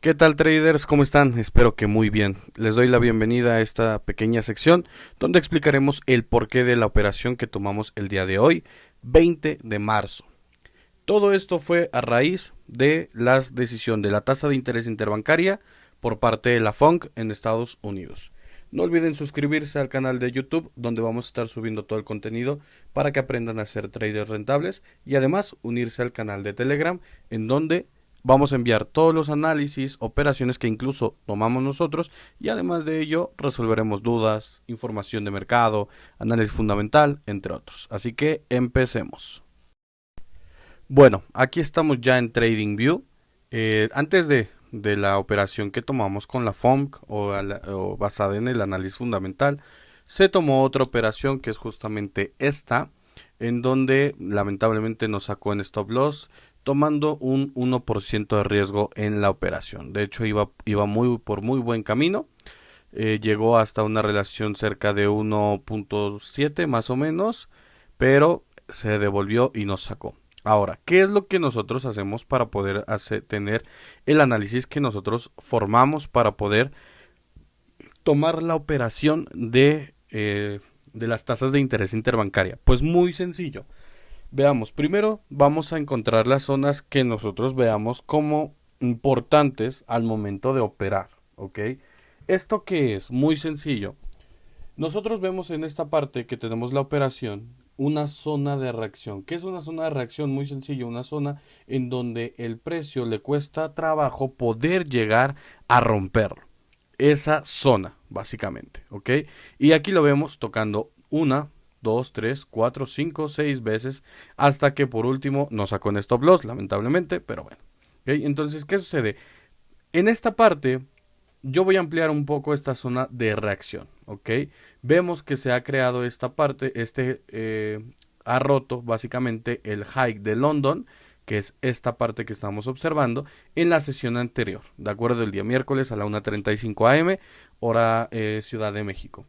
¿Qué tal traders? ¿Cómo están? Espero que muy bien. Les doy la bienvenida a esta pequeña sección donde explicaremos el porqué de la operación que tomamos el día de hoy, 20 de marzo. Todo esto fue a raíz de la decisión de la tasa de interés interbancaria por parte de la FONC en Estados Unidos. No olviden suscribirse al canal de YouTube donde vamos a estar subiendo todo el contenido para que aprendan a ser traders rentables y además unirse al canal de Telegram en donde vamos a enviar todos los análisis, operaciones que incluso tomamos nosotros y además de ello resolveremos dudas, información de mercado, análisis fundamental, entre otros. Así que empecemos. Bueno, aquí estamos ya en TradingView. Antes de la operación que tomamos con la FOMC o basada en el análisis fundamental, se tomó otra operación que es justamente esta, en donde lamentablemente nos sacó en stop loss, tomando un 1% de riesgo en la operación. De hecho, iba por muy buen camino. Llegó hasta una relación cerca de 1.7 más o menos, pero se devolvió y nos sacó. Ahora, ¿qué es lo que nosotros hacemos para poder tener el análisis que nosotros formamos para poder tomar la operación de las tasas de interés interbancaria? Pues muy sencillo. Veamos, primero vamos a encontrar las zonas que nosotros veamos como importantes al momento de operar, ¿ok? ¿Esto qué es? Muy sencillo. Nosotros vemos en esta parte que tenemos la operación una zona de reacción. ¿Qué es una zona de reacción? Muy sencillo, una zona en donde el precio le cuesta trabajo poder llegar a romper esa zona, básicamente, ¿ok? Y aquí lo vemos tocando una, dos, tres, cuatro, cinco, seis veces hasta que por último nos sacó en stop loss, lamentablemente, pero bueno. ¿Ok? Entonces, ¿qué sucede? En esta parte yo voy a ampliar un poco esta zona de reacción, ¿ok? Vemos que se ha creado esta parte, ha roto básicamente el high de London, que es esta parte que estamos observando en la sesión anterior, de acuerdo, el día miércoles a la 1:35 am, hora Ciudad de México.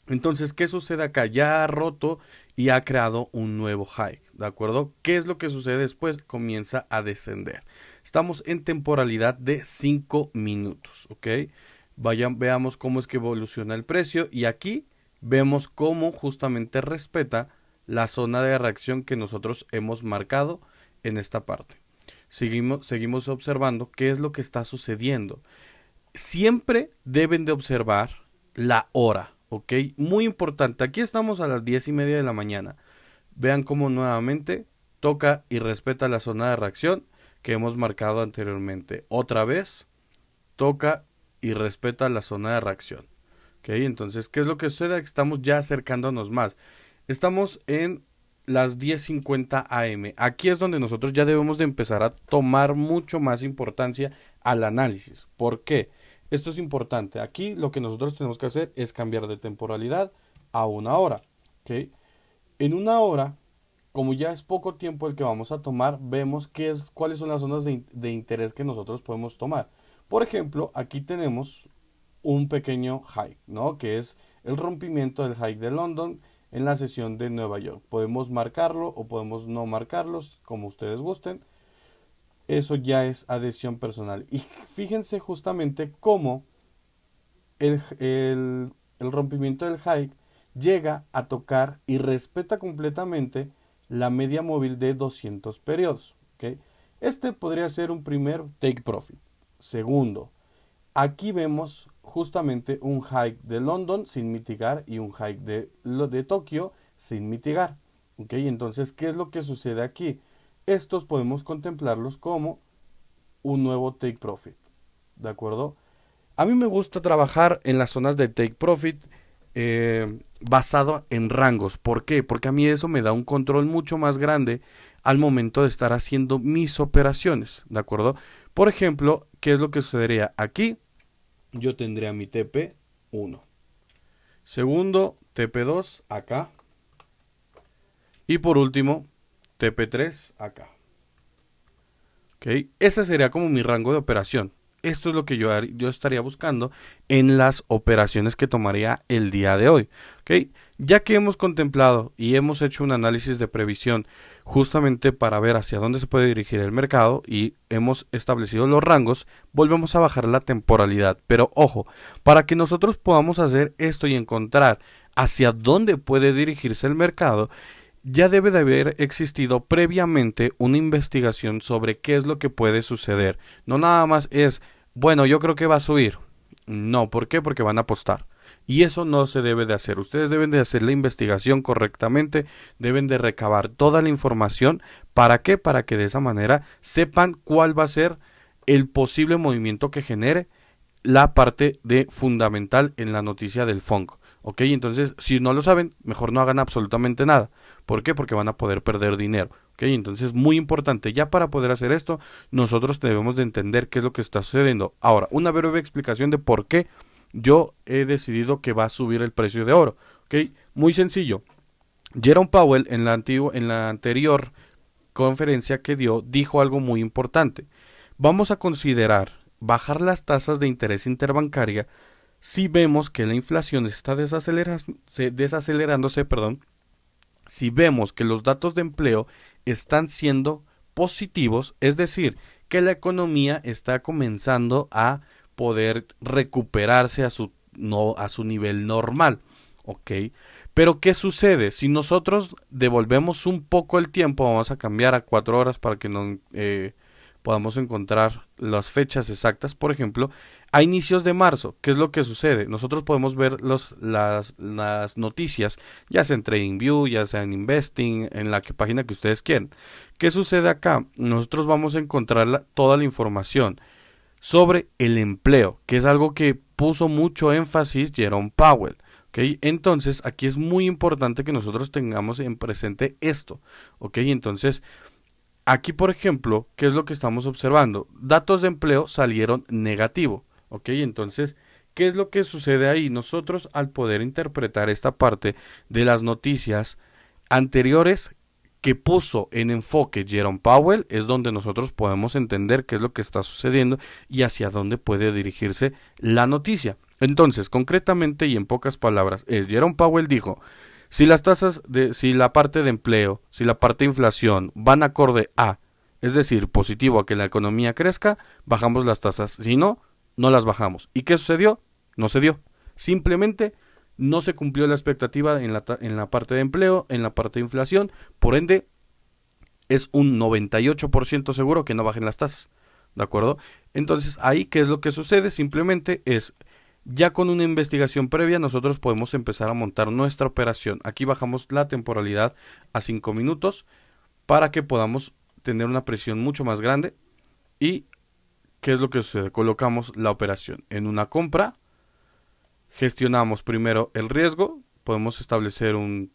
Entonces, ¿qué sucede acá? Ya ha roto y ha creado un nuevo high, ¿de acuerdo? ¿Qué es lo que sucede después? Comienza a descender. Estamos en temporalidad de 5 minutos, ¿ok? Veamos cómo es que evoluciona el precio y aquí vemos cómo justamente respeta la zona de reacción que nosotros hemos marcado en esta parte. Seguimos observando qué es lo que está sucediendo. Siempre deben de observar la hora. ¿Ok? Muy importante. Aquí estamos a las 10:30 de la mañana. Vean cómo nuevamente toca y respeta la zona de reacción que hemos marcado anteriormente. Otra vez toca y respeta la zona de reacción. ¿Ok? Entonces, ¿qué es lo que sucede? Estamos ya acercándonos más. Estamos en las 10:50 am. Aquí es donde nosotros ya debemos de empezar a tomar mucho más importancia al análisis. ¿Por qué? Esto es importante. Aquí lo que nosotros tenemos que hacer es cambiar de temporalidad a una hora. ¿Ok? En una hora, como ya es poco tiempo el que vamos a tomar, vemos cuáles son las zonas de interés que nosotros podemos tomar. Por ejemplo, aquí tenemos un pequeño high, ¿no? Que es el rompimiento del high de London en la sesión de Nueva York. Podemos marcarlo o podemos no marcarlos, como ustedes gusten. Eso ya es adhesión personal. Y fíjense justamente cómo el rompimiento del high llega a tocar y respeta completamente la media móvil de 200 periodos. ¿Okay? Este podría ser un primer take profit. Segundo, aquí vemos justamente un high de London sin mitigar y un high de Tokio sin mitigar. ¿Okay? Entonces, ¿qué es lo que sucede aquí? Estos podemos contemplarlos como un nuevo take profit. ¿De acuerdo? A mí me gusta trabajar en las zonas de take profit basado en rangos. ¿Por qué? Porque a mí eso me da un control mucho más grande al momento de estar haciendo mis operaciones. ¿De acuerdo? Por ejemplo, ¿qué es lo que sucedería? Aquí yo tendría mi TP1. Segundo, TP2 acá. Y por último, TP3 acá. ¿Ok? Ese sería como mi rango de operación. Esto es lo que yo estaría buscando en las operaciones que tomaría el día de hoy. ¿Ok? Ya que hemos contemplado y hemos hecho un análisis de previsión justamente para ver hacia dónde se puede dirigir el mercado y hemos establecido los rangos, volvemos a bajar la temporalidad. Pero ojo, para que nosotros podamos hacer esto y encontrar hacia dónde puede dirigirse el mercado, ya debe de haber existido previamente una investigación sobre qué es lo que puede suceder. No nada más es, bueno, yo creo que va a subir. No, ¿por qué? Porque van a apostar. Y eso no se debe de hacer. Ustedes deben de hacer la investigación correctamente, deben de recabar toda la información. ¿Para qué? Para que de esa manera sepan cuál va a ser el posible movimiento que genere la parte de fundamental en la noticia del FONC. ¿Ok? Entonces, si no lo saben, mejor no hagan absolutamente nada. ¿Por qué? Porque van a poder perder dinero. ¿Ok? Entonces, muy importante, ya para poder hacer esto, nosotros debemos de entender qué es lo que está sucediendo. Ahora, una breve explicación de por qué yo he decidido que va a subir el precio de oro. ¿Ok? Muy sencillo. Jerome Powell en la anterior conferencia que dio dijo algo muy importante. Vamos a considerar bajar las tasas de interés interbancaria si vemos que la inflación está desacelerándose, perdón, si vemos que los datos de empleo están siendo positivos, es decir, que la economía está comenzando a poder recuperarse a su, no, a su nivel normal. ¿Ok? Pero ¿qué sucede? Si nosotros devolvemos un poco el tiempo, vamos a cambiar a 4 horas para que no podamos encontrar las fechas exactas. Por ejemplo, a inicios de marzo, ¿qué es lo que sucede? Nosotros podemos ver las noticias, ya sea en TradingView, ya sea en Investing, en la página que ustedes quieran. ¿Qué sucede acá? Nosotros vamos a encontrar toda la información sobre el empleo, que es algo que puso mucho énfasis Jerome Powell. ¿Okay? Entonces, aquí es muy importante que nosotros tengamos en presente esto. ¿Ok? Entonces, aquí, por ejemplo, ¿qué es lo que estamos observando? Datos de empleo salieron negativo. ¿Ok? Entonces, ¿qué es lo que sucede ahí? Nosotros, al poder interpretar esta parte de las noticias anteriores que puso en enfoque Jerome Powell, es donde nosotros podemos entender qué es lo que está sucediendo y hacia dónde puede dirigirse la noticia. Entonces, concretamente y en pocas palabras, Jerome Powell dijo, si la parte de empleo, si la parte de inflación van acorde a, es decir, positivo a que la economía crezca, bajamos las tasas. Si no, no las bajamos. ¿Y qué sucedió? No se dio. Simplemente no se cumplió la expectativa en la parte de empleo, en la parte de inflación, por ende es un 98% seguro que no bajen las tasas. ¿De acuerdo? Entonces, ahí, ¿qué es lo que sucede? Simplemente es, ya con una investigación previa, nosotros podemos empezar a montar nuestra operación. Aquí bajamos la temporalidad a 5 minutos para que podamos tener una presión mucho más grande. ¿Y qué es lo que sucede? Colocamos la operación en una compra, gestionamos primero el riesgo, podemos establecer un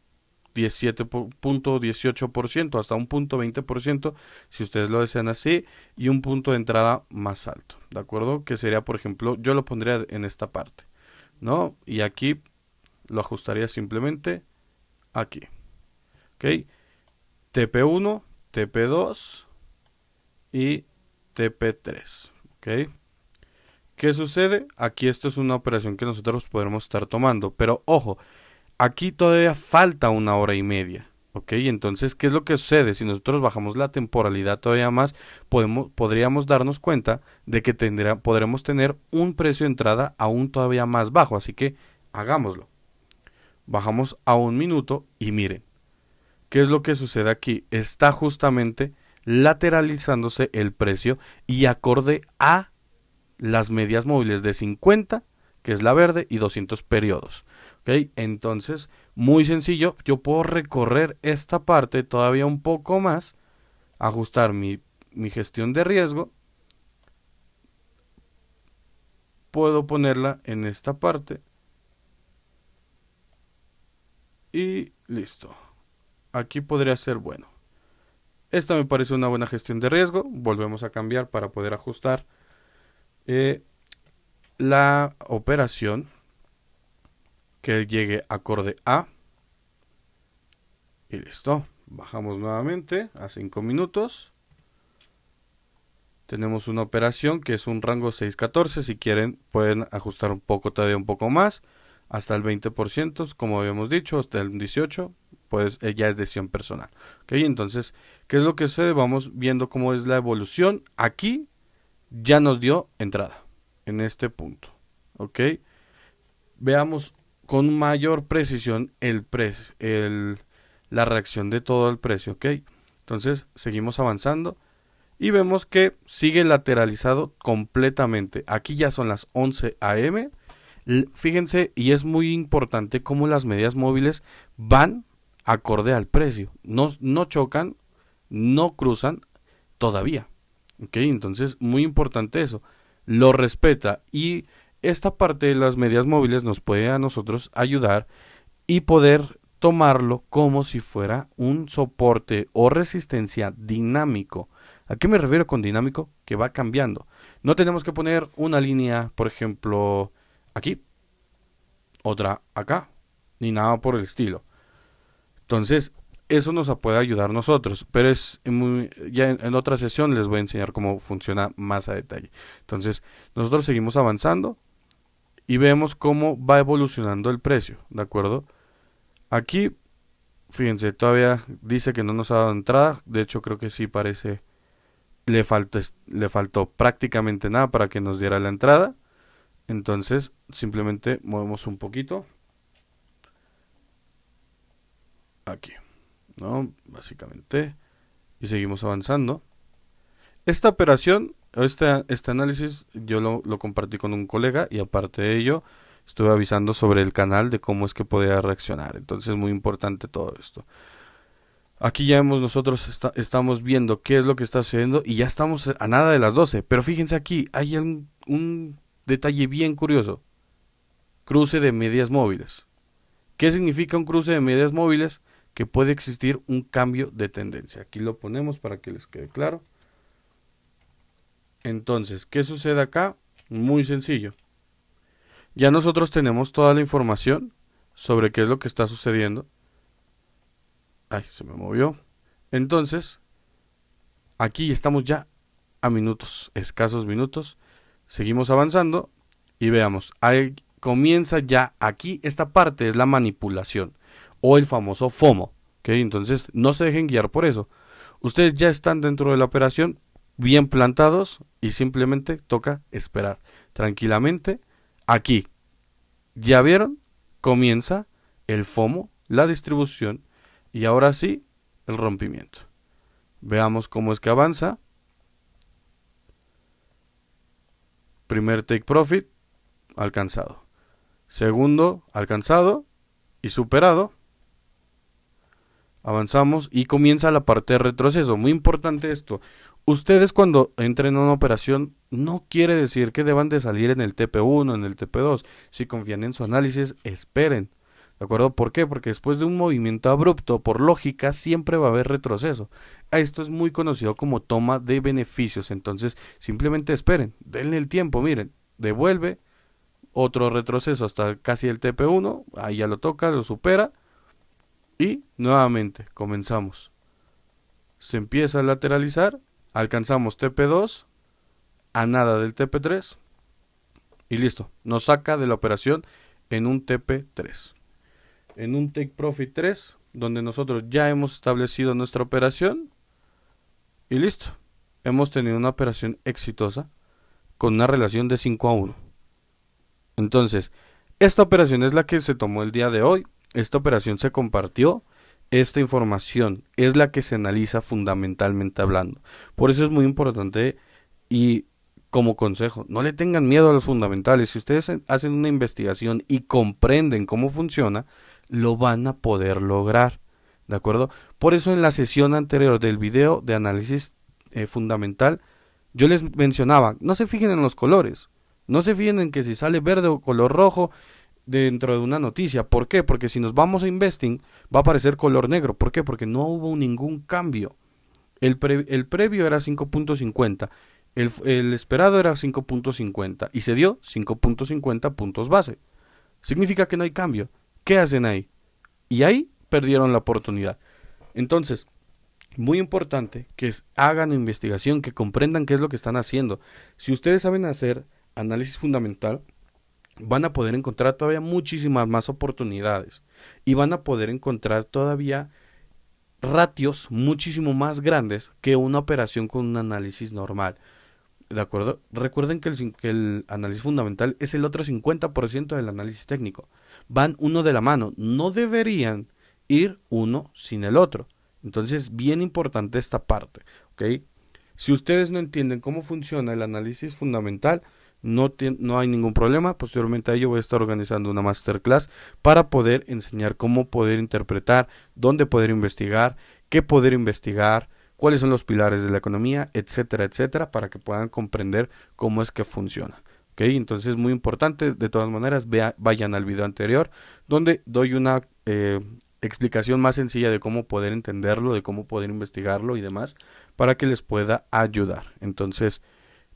17.18% hasta un punto 20% si ustedes lo desean así, y un punto de entrada más alto, ¿de acuerdo? Que sería, por ejemplo, yo lo pondría en esta parte, ¿no? Y aquí lo ajustaría simplemente aquí, ¿ok? TP1, TP2 y TP3, ¿ok? ¿Qué sucede? Aquí esto es una operación que nosotros podremos estar tomando, pero ojo, aquí todavía falta 1 hora y media. ¿Ok? Entonces, ¿qué es lo que sucede? Si nosotros bajamos la temporalidad todavía más, podríamos darnos cuenta de que podremos tener un precio de entrada aún todavía más bajo. Así que hagámoslo. Bajamos a 1 minuto y miren, ¿qué es lo que sucede aquí? Está justamente lateralizándose el precio y acorde a las medias móviles de 50, que es la verde, y 200 periodos. ¿Ok? Entonces, muy sencillo, yo puedo recorrer esta parte todavía un poco más, ajustar mi gestión de riesgo, puedo ponerla en esta parte y listo. Aquí podría ser bueno. Esta me parece una buena gestión de riesgo. Volvemos a cambiar para poder ajustar la operación que llegue acorde a. Y listo. Bajamos nuevamente a 5 minutos. Tenemos una operación que es un rango 6.14. Si quieren pueden ajustar un poco, todavía un poco más. hasta el 20%, como habíamos dicho, hasta el 18%, pues ya es decisión personal. ¿Ok? Entonces, ¿qué es lo que sucede? Vamos viendo cómo es la evolución. Aquí ya nos dio entrada en este punto. ¿Ok? Veamos con mayor precisión la reacción de todo el precio. ¿Ok? Entonces, seguimos avanzando. Y vemos que sigue lateralizado completamente. Aquí ya son las 11 a.m. Fíjense, y es muy importante cómo las medias móviles van acorde al precio. No chocan, no cruzan todavía. ¿Ok? Entonces, muy importante eso. Lo respeta. Y esta parte de las medias móviles nos puede a nosotros ayudar y poder tomarlo como si fuera un soporte o resistencia dinámico. ¿A qué me refiero con dinámico? Que va cambiando. No tenemos que poner una línea, por ejemplo, aquí, otra acá, ni nada por el estilo. Entonces, eso nos puede ayudar nosotros, pero ya en otra sesión les voy a enseñar cómo funciona más a detalle. Entonces, nosotros seguimos avanzando y vemos cómo va evolucionando el precio, ¿de acuerdo? Aquí, fíjense, todavía dice que no nos ha dado entrada. De hecho, creo que sí parece. Le faltó prácticamente nada para que nos diera la entrada. Entonces, simplemente movemos un poquito. Aquí, ¿no? Básicamente. Y seguimos avanzando. Esta operación, este análisis, yo lo compartí con un colega y aparte de ello, estuve avisando sobre el canal de cómo es que podía reaccionar. Entonces, es muy importante todo esto. Aquí ya estamos viendo qué es lo que está sucediendo y ya estamos a nada de las 12. Pero fíjense aquí, hay un detalle bien curioso. Cruce de medias móviles. ¿Qué significa un cruce de medias móviles? Que puede existir un cambio de tendencia. Aquí lo ponemos para que les quede claro. Entonces, ¿qué sucede acá? Muy sencillo. Ya nosotros tenemos toda la información sobre qué es lo que está sucediendo. Ay, se me movió. Entonces, aquí estamos ya a minutos, escasos minutos. Seguimos avanzando y veamos, ahí comienza ya aquí, esta parte es la manipulación o el famoso FOMO. ¿Okay? Entonces, no se dejen guiar por eso. Ustedes ya están dentro de la operación, bien plantados y simplemente toca esperar tranquilamente. Aquí, ya vieron, comienza el FOMO, la distribución y ahora sí, el rompimiento. Veamos cómo es que avanza. Primer take profit, alcanzado. Segundo, alcanzado y superado. Avanzamos y comienza la parte de retroceso. Muy importante esto. Ustedes cuando entren en una operación no quiere decir que deban de salir en el TP1, en el TP2. Si confían en su análisis, esperen. ¿De acuerdo? ¿Por qué? Porque después de un movimiento abrupto, por lógica, siempre va a haber retroceso. Esto es muy conocido como toma de beneficios. Entonces, simplemente esperen, denle el tiempo, miren, devuelve otro retroceso hasta casi el TP1, ahí ya lo toca, lo supera y nuevamente comenzamos. Se empieza a lateralizar, alcanzamos TP2, a nada del TP3 y listo, nos saca de la operación en un TP3. En un Take Profit 3, donde nosotros ya hemos establecido nuestra operación y listo. Hemos tenido una operación exitosa con una relación de 5-1. Entonces, esta operación es la que se tomó el día de hoy. Esta operación se compartió. Esta información es la que se analiza fundamentalmente hablando. Por eso es muy importante y como consejo, no le tengan miedo a los fundamentales. Si ustedes hacen una investigación y comprenden cómo funciona, lo van a poder lograr, ¿de acuerdo? Por eso en la sesión anterior del video de análisis fundamental, yo les mencionaba, no se fijen en los colores, no se fijen en que si sale verde o color rojo dentro de una noticia. ¿Por qué? Porque si nos vamos a Investing, va a aparecer color negro. ¿Por qué? Porque no hubo ningún cambio. El previo era 5.50, el esperado era 5.50 y se dio 5.50 puntos base. Significa que no hay cambio. ¿Qué hacen ahí? Y ahí perdieron la oportunidad. Entonces, muy importante que hagan investigación, que comprendan qué es lo que están haciendo. Si ustedes saben hacer análisis fundamental, van a poder encontrar todavía muchísimas más oportunidades y van a poder encontrar todavía ratios muchísimo más grandes que una operación con un análisis normal. ¿De acuerdo? Recuerden que el análisis fundamental es el otro 50% del análisis técnico. Van uno de la mano. No deberían ir uno sin el otro. Entonces, bien importante esta parte. ¿Ok? Si ustedes no entienden cómo funciona el análisis fundamental, no hay ningún problema. Posteriormente a ello voy a estar organizando una masterclass para poder enseñar cómo poder interpretar, dónde poder investigar, qué poder investigar, cuáles son los pilares de la economía, etcétera, etcétera, para que puedan comprender cómo es que funciona. ¿Ok? Entonces es muy importante, de todas maneras, vayan al video anterior, donde doy una explicación más sencilla de cómo poder entenderlo, de cómo poder investigarlo y demás, para que les pueda ayudar. Entonces,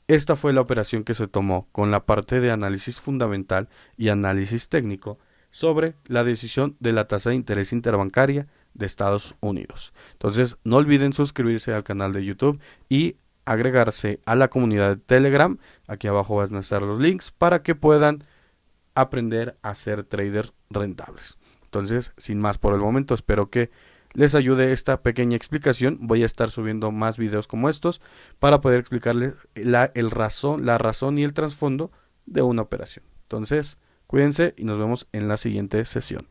esta fue la operación que se tomó con la parte de análisis fundamental y análisis técnico sobre la decisión de la tasa de interés interbancaria de Estados Unidos. Entonces, no olviden suscribirse al canal de YouTube y agregarse a la comunidad de Telegram. Aquí abajo van a estar los links para que puedan aprender a ser traders rentables. Entonces, sin más por el momento, espero que les ayude esta pequeña explicación. Voy a estar subiendo más videos como estos para poder explicarles la razón y el trasfondo de una operación. Entonces, cuídense y nos vemos en la siguiente sesión.